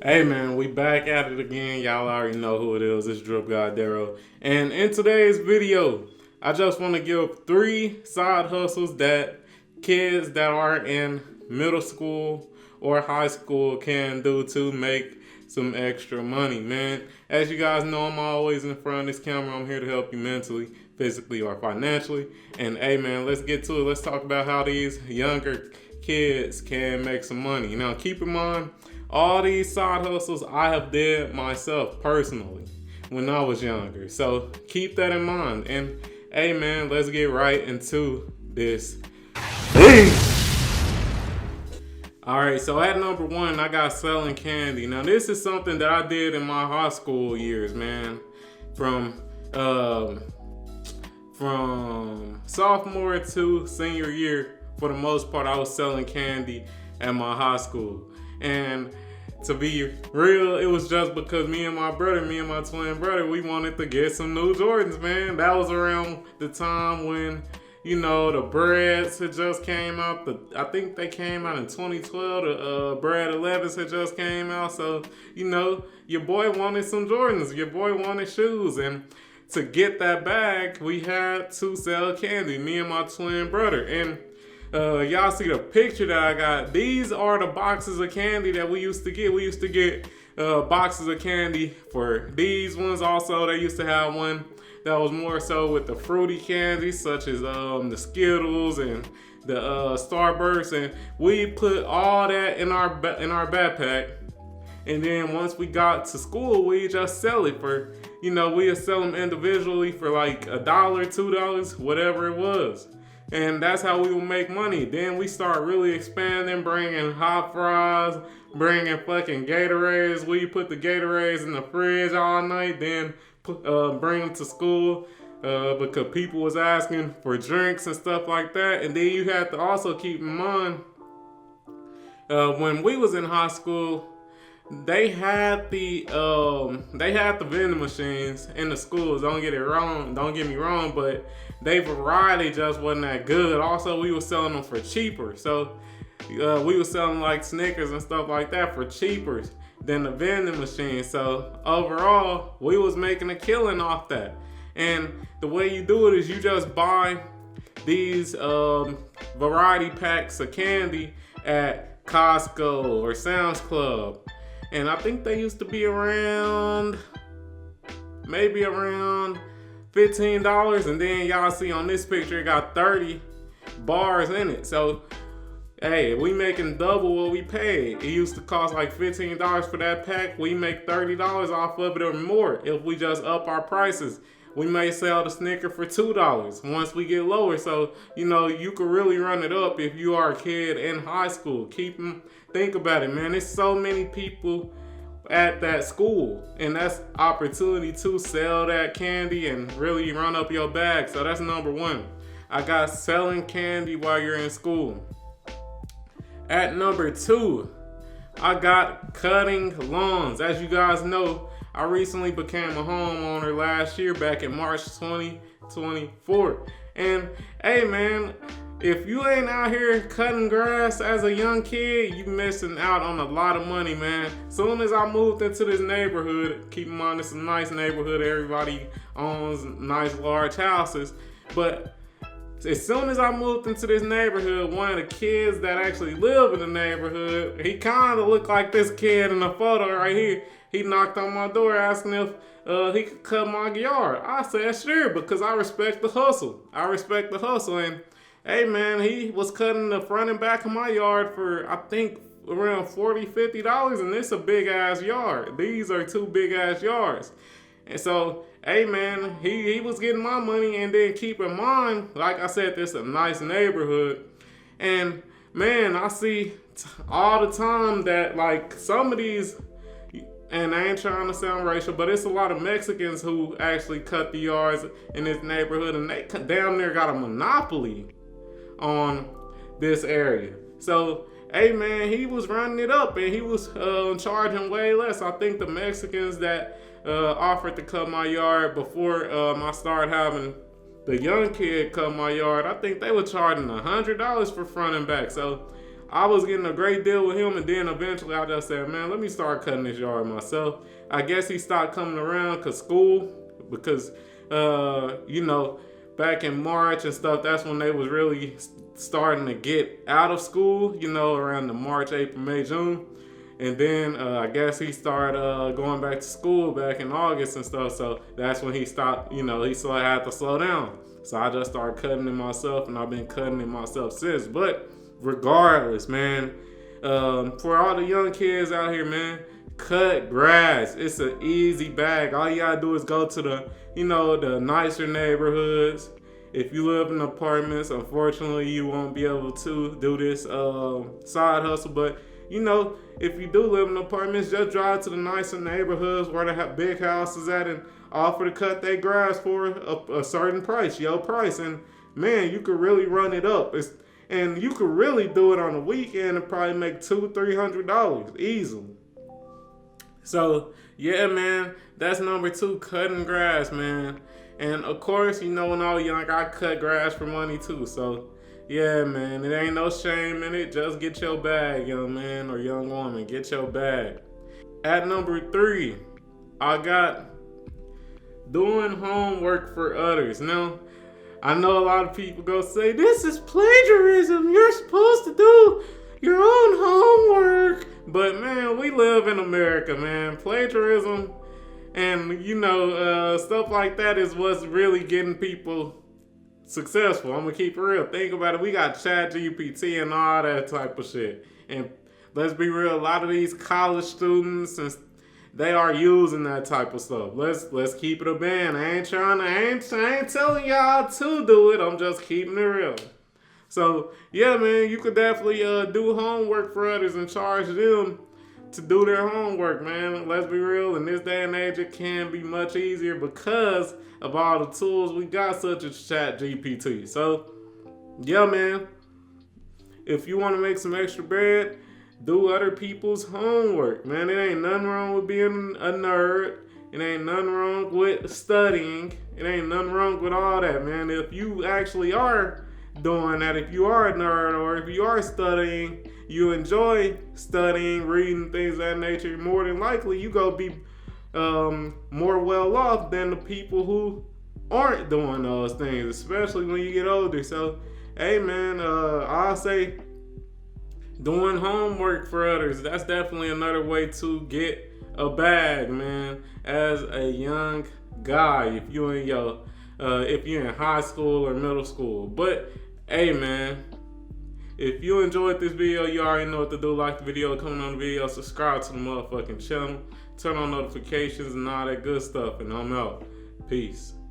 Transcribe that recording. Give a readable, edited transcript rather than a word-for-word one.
Hey man, we back at it again. Y'all already know who it is. It's DripGodDero. And in today's video, I just want to give 3 side hustles that kids that are in middle school or high school can do to make some extra money, man. As you guys know, I'm always in front of this camera. I'm here to help you mentally, physically, or financially. And hey man, let's get to it. Let's talk about how these younger kids can make some money. Now keep in mind, all these side hustles I have did myself personally when I was younger. So keep that in mind. And hey man, let's get right into this. Alright, so at number 1, I got selling candy. Now this is something that I did in my high school years, man. From sophomore to senior year, for the most part, I was selling candy at my high school. And to be real, it was just because me and my twin brother, we wanted to get some new Jordans, man. That was around the time when, the Breads had just came out. I think they came out in 2012. The Bread 11s had just came out. So, your boy wanted some Jordans. Your boy wanted shoes. And to get that bag, we had to sell candy, me and my twin brother. And y'all see the picture that I got. These are the boxes of candy that we used to get. We used to get boxes of candy for these ones. Also, they used to have one that was more so with the fruity candies, such as the Skittles and the Starburst. And we put all that in our backpack. And then once we got to school, we just sell it for, we'd sell them individually for like $1, $2, whatever it was. And that's how we would make money. Then we start really expanding, bringing hot fries, bringing fucking Gatorades. We put the Gatorades in the fridge all night, then bring them to school because people was asking for drinks and stuff like that. And then you have to also keep in mind, when we was in high school, they had the vending machines in the schools. Don't get me wrong, but their variety just wasn't that good. Also, we were selling them for cheaper. So we were selling like Snickers and stuff like that for cheaper than the vending machine. So overall, we was making a killing off that. And the way you do it is you just buy these variety packs of candy at Costco or Sam's Club. And I think they used to be maybe around $15. And then y'all see on this picture, it got 30 bars in it. So, hey, we making double what we paid. It used to cost like $15 for that pack. We make $30 off of it or more if we just up our prices. We may sell the Snicker for $2 once we get lower. So, you could really run it up if you are a kid in high school. Think about it, man. There's so many people at that school, and that's opportunity to sell that candy and really run up your bag. So that's number 1. I got selling candy while you're in school. At number 2, I got cutting lawns. As you guys know, I recently became a homeowner last year, back in March 2024. And hey man, if you ain't out here cutting grass as a young kid, you missing out on a lot of money, man. Soon as I moved into this neighborhood, keep in mind it's a nice neighborhood, everybody owns nice large houses, but as soon as I moved into this neighborhood, one of the kids that actually live in the neighborhood, he kind of looked like this kid in the photo right here. He knocked on my door asking if he could cut my yard. I said, sure, because I respect the hustle. And hey man, he was cutting the front and back of my yard for, I think, around $40, $50, and it's a big ass yard. These are 2 big ass yards. And so, hey man, he was getting my money. And then keep in mind, like I said, this is a nice neighborhood. And man, I see all the time that like some of these, and I ain't trying to sound racial, but it's a lot of Mexicans who actually cut the yards in this neighborhood, and they damn near got a monopoly on this area. So, hey man, he was running it up, and he was charging way less. I think the Mexicans that offered to cut my yard before I started having the young kid cut my yard, I think they were charging $100 for front and back. So I was getting a great deal with him, and then eventually I just said, man, let me start cutting this yard myself. I guess he stopped coming around because back in March and stuff, that's when they was really starting to get out of school, around the March, April, May, June. And then I guess he started going back to school back in August and stuff. So that's when he stopped, he had to slow down. So I just started cutting it myself, and I've been cutting it myself since. But regardless, man, for all the young kids out here, man, cut grass. It's an easy bag. All you gotta do is go to the nicer neighborhoods. If you live in apartments, unfortunately, you won't be able to do this side hustle. But if you do live in apartments, just drive to the nicer neighborhoods where they have big houses at and offer to cut their grass for a certain price, your price. And man, you could really run it up. And you could really do it on the weekend and probably make $200-$300 easily. So yeah, man, that's number 2, cutting grass, man. And of course, when I was young, I cut grass for money too. So yeah, man, it ain't no shame in it. Just get your bag, young man or young woman. Get your bag. At number 3, I got doing homework for others. Now, I know a lot of people go say, this is plagiarism. You're supposed to do your own homework. But man, we live in America, man. Plagiarism and, stuff like that is what's really getting people successful. I'm gonna keep it real. Think about it. We got ChatGPT and all that type of shit. And let's be real, a lot of these college students, and they are using that type of stuff. Let's keep it a band. I ain't telling y'all to do it. I'm just keeping it real. So yeah, man, you could definitely do homework for others and charge them to do their homework, man. Let's be real. In this day and age, it can be much easier because of all the tools we got, such as ChatGPT. So yeah, man, if you want to make some extra bread, do other people's homework, man. It ain't nothing wrong with being a nerd. It ain't nothing wrong with studying. It ain't nothing wrong with all that, man. If you actually are doing that, if you are a nerd or if you are studying, you enjoy studying, reading, things of that nature, more than likely you go be more well off than the people who aren't doing those things, especially when you get older. So, hey, man, I'll say doing homework for others, that's definitely another way to get a bag, man, as a young guy, if you're in high school or middle school. But hey, man, if you enjoyed this video, you already know what to do. Like the video, comment on the video, subscribe to the motherfucking channel, turn on notifications and all that good stuff, and I'm out. Peace.